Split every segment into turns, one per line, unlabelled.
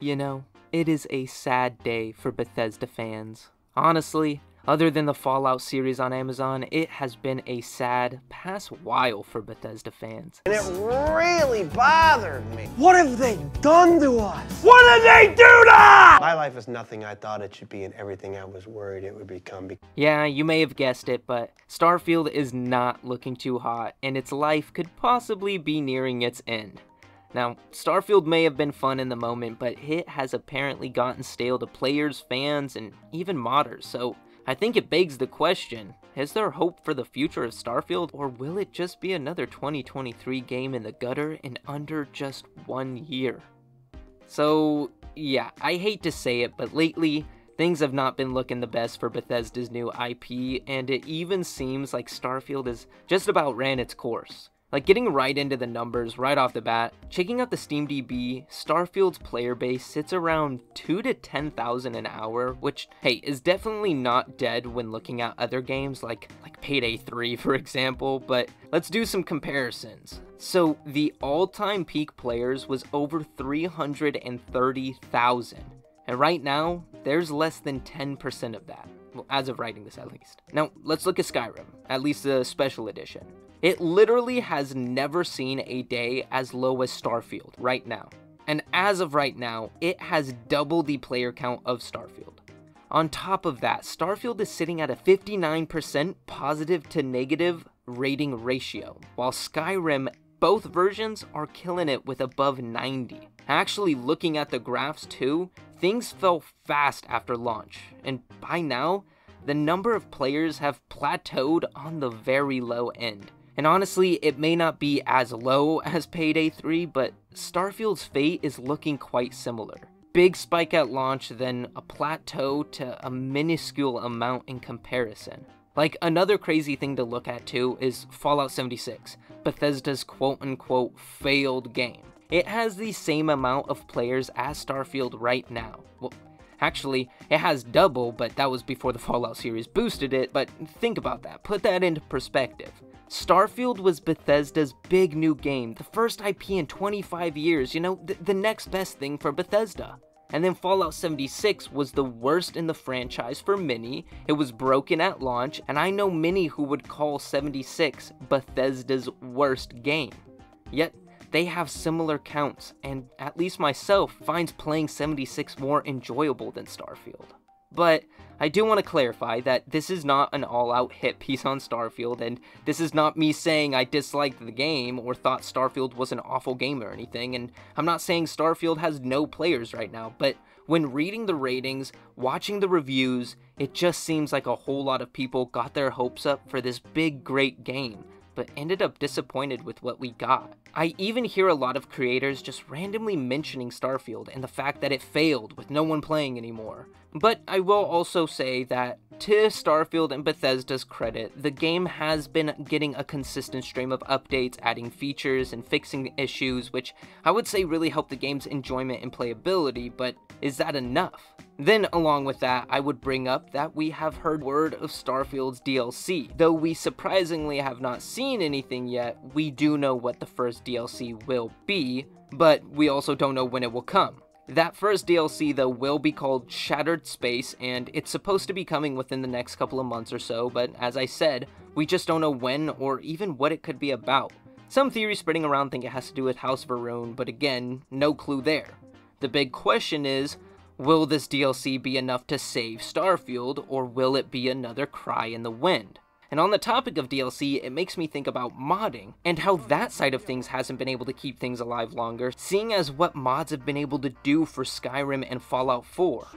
You know, it is a sad day for Bethesda fans. Honestly, other than the Fallout series on Amazon, it has been a sad past while for Bethesda fans.
And it really bothered me.
What have they done to us?
What did they do to us? My life is nothing I thought it should be and everything I was worried it would become.
Yeah, you may have guessed it, but Starfield is not looking too hot, and its life could possibly be nearing its end. Now, Starfield may have been fun in the moment, but it has apparently gotten stale to players, fans, and even modders, so I think it begs the question, is there hope for the future of Starfield, or will it just be another 2023 game in the gutter in under just 1 year? So, yeah, I hate to say it, but lately, things have not been looking the best for Bethesda's new IP, and it even seems like Starfield has just about ran its course. Like, getting right into the numbers right off the bat, checking out the SteamDB, Starfield's player base sits around 2 to 10,000 an hour, which, hey, is definitely not dead when looking at other games like Payday 3, for example, but let's do some comparisons. So, the all-time peak players was over 330,000, and right now, there's less than 10% of that. Well, as of writing this, at least. Now, let's look at Skyrim, at least the special edition. It literally has never seen a day as low as Starfield right now. And as of right now, it has double the player count of Starfield. On top of that, Starfield is sitting at a 59% positive to negative rating ratio, while Skyrim, both versions are killing it with above 90. Actually, looking at the graphs too, things fell fast after launch, and by now, the number of players have plateaued on the very low end. And honestly, it may not be as low as Payday 3, but Starfield's fate is looking quite similar. Big spike at launch, then a plateau to a minuscule amount in comparison. Like, another crazy thing to look at too is Fallout 76, Bethesda's quote-unquote failed game. It has the same amount of players as Starfield right now. Well, actually, it has double, but that was before the Fallout series boosted it, but think about that, put that into perspective. Starfield was Bethesda's big new game, the first IP in 25 years, you know, the next best thing for Bethesda. And then Fallout 76 was the worst in the franchise for many, it was broken at launch, and I know many who would call 76 Bethesda's worst game. Yet, they have similar counts, and at least myself finds playing 76 more enjoyable than Starfield. But I do want to clarify that this is not an all-out hit piece on Starfield, and this is not me saying I disliked the game or thought Starfield was an awful game or anything, and I'm not saying Starfield has no players right now, but when reading the ratings, watching the reviews, it just seems like a whole lot of people got their hopes up for this big, great game, but ended up disappointed with what we got. I even hear a lot of creators just randomly mentioning Starfield and the fact that it failed with no one playing anymore. But I will also say that, to Starfield and Bethesda's credit, the game has been getting a consistent stream of updates, adding features and fixing issues, which I would say really help the game's enjoyment and playability, but is that enough? Then, along with that, I would bring up that we have heard word of Starfield's DLC. Though we surprisingly have not seen anything yet, we do know what the first DLC will be, but we also don't know when it will come. That first DLC, though, will be called Shattered Space, and it's supposed to be coming within the next couple of months or so, but as I said, we just don't know when or even what it could be about. Some theories spreading around think it has to do with House Varun, but again, no clue there. The big question is, will this DLC be enough to save Starfield, or will it be another cry in the wind? And on the topic of DLC, it makes me think about modding, and how that side of things hasn't been able to keep things alive longer, seeing as what mods have been able to do for Skyrim and Fallout 4.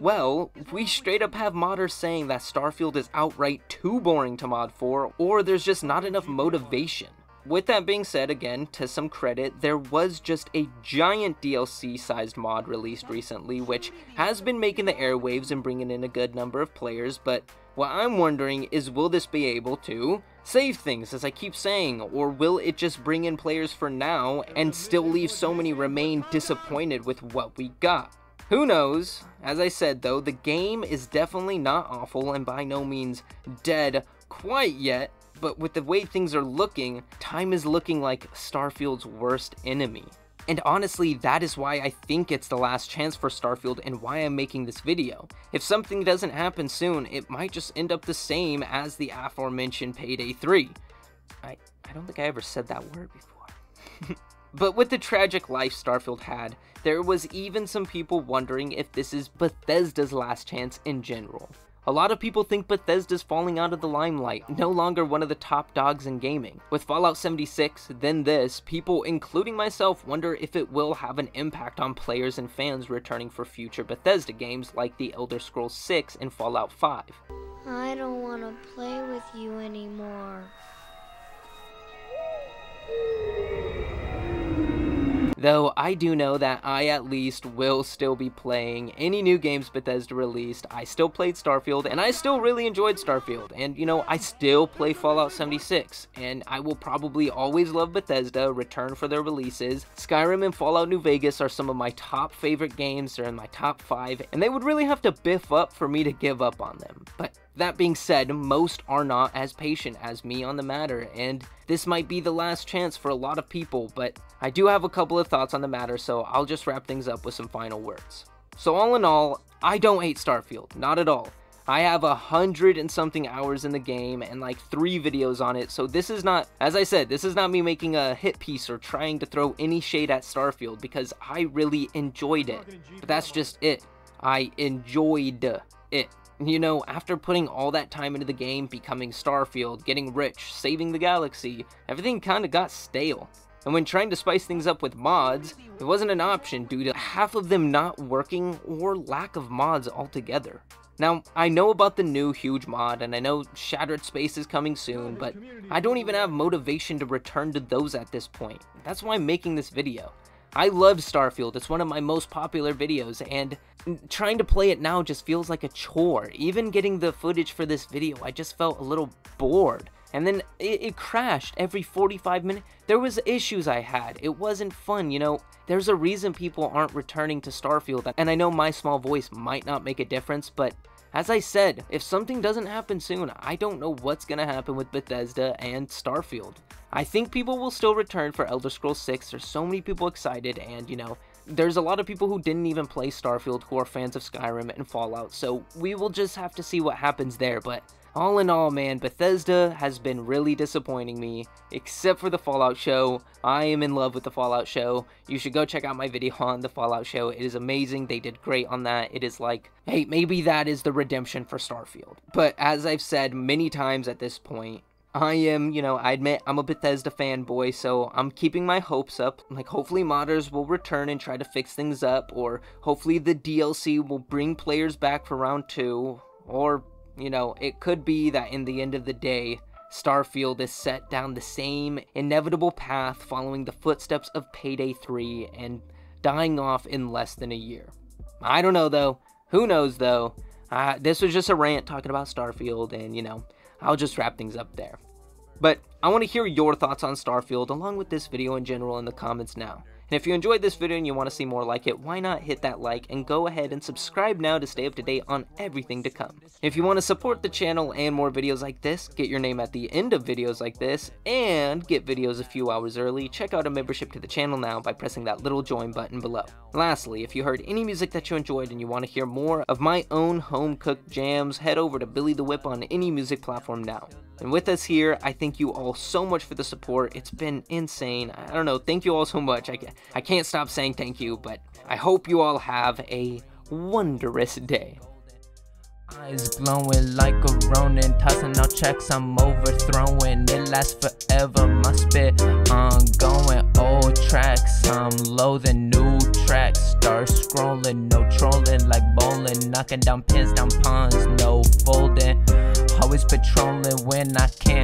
Well, we straight up have modders saying that Starfield is outright too boring to mod for, or there's just not enough motivation. With that being said, again, to some credit, there was just a giant DLC-sized mod released recently, which has been making the airwaves and bringing in a good number of players, but what I'm wondering is, will this be able to save things, as I keep saying, or will it just bring in players for now and still leave so many remain disappointed with what we got? Who knows? As I said though, the game is definitely not awful and by no means dead quite yet, but with the way things are looking, time is looking like Starfield's worst enemy. And honestly, that is why I think it's the last chance for Starfield and why I'm making this video. If something doesn't happen soon, it might just end up the same as the aforementioned Payday 3. I don't think I ever said that word before. But with the tragic life Starfield had, there was even some people wondering if this is Bethesda's last chance in general. A lot of people think Bethesda's falling out of the limelight, no longer one of the top dogs in gaming. With Fallout 76, then this, people, including myself, wonder if it will have an impact on players and fans returning for future Bethesda games like The Elder Scrolls 6 and Fallout 5.
I don't want to play with you anymore.
Though I do know that I at least will still be playing any new games Bethesda released. I still played Starfield, and I still really enjoyed Starfield. And, you know, I still play Fallout 76, and I will probably always love Bethesda, return for their releases. Skyrim and Fallout New Vegas are some of my top favorite games. They're in my top 5, and they would really have to biff up for me to give up on them. But that being said, most are not as patient as me on the matter, and this might be the last chance for a lot of people, but I do have a couple of thoughts on the matter, so I'll just wrap things up with some final words. So all in all, I don't hate Starfield, not at all. I have 100 and something hours in the game and like 3 videos on it, so this is not, as I said, this is not me making a hit piece or trying to throw any shade at Starfield, because I really enjoyed it. But that's just it. I enjoyed it. You know, after putting all that time into the game, becoming Starfield, getting rich, saving the galaxy, everything kinda got stale. And when trying to spice things up with mods, it wasn't an option due to half of them not working or lack of mods altogether. Now, I know about the new huge mod, and I know Shattered Space is coming soon, but I don't even have motivation to return to those at this point. That's why I'm making this video. I love Starfield, it's one of my most popular videos, and trying to play it now just feels like a chore. Even getting the footage for this video, I just felt a little bored. And then it crashed every 45 minutes. There was issues I had. It wasn't fun, you know. There's a reason people aren't returning to Starfield, and I know my small voice might not make a difference, but as I said, if something doesn't happen soon, I don't know what's gonna happen with Bethesda and Starfield. I think people will still return for Elder Scrolls 6. There's so many people excited, and, you know, there's a lot of people who didn't even play Starfield who are fans of Skyrim and Fallout, so we will just have to see what happens there. But all in all, man, Bethesda has been really disappointing me, except for the Fallout show. I am in love with the Fallout show. You should go check out my video on the Fallout show. It is amazing. They did great on that. It is like, hey, maybe that is the redemption for Starfield. But as I've said many times at this point, I am, you know, I admit I'm a Bethesda fanboy, so I'm keeping my hopes up. Like, hopefully modders will return and try to fix things up, or hopefully the DLC will bring players back for round 2, or, you know, it could be that in the end of the day, Starfield is set down the same inevitable path following the footsteps of Payday 3 and dying off in less than a year. I don't know, though. Who knows, though? This was just a rant talking about Starfield, and, you know, I'll just wrap things up there. But I want to hear your thoughts on Starfield along with this video in general in the comments now. And if you enjoyed this video and you want to see more like it, why not hit that like and go ahead and subscribe now to stay up to date on everything to come. If you want to support the channel and more videos like this, get your name at the end of videos like this, and get videos a few hours early, check out a membership to the channel now by pressing that little join button below. Lastly, if you heard any music that you enjoyed and you want to hear more of my own home-cooked jams, head over to BillyTheWhip on any music platform now. And with us here, I thank you all so much for the support. It's been insane. I don't know, thank you all so much. I can't stop saying thank you, but I hope you all have a wondrous day.
Eyes glowing like a Ronin, tossing out checks, I'm overthrowing. It lasts forever, my spit ongoing. Old tracks, I'm loathing new tracks. Start scrolling, no trolling like bowling. Knocking down pins, down pawns, no folding. Always patrolling when I can.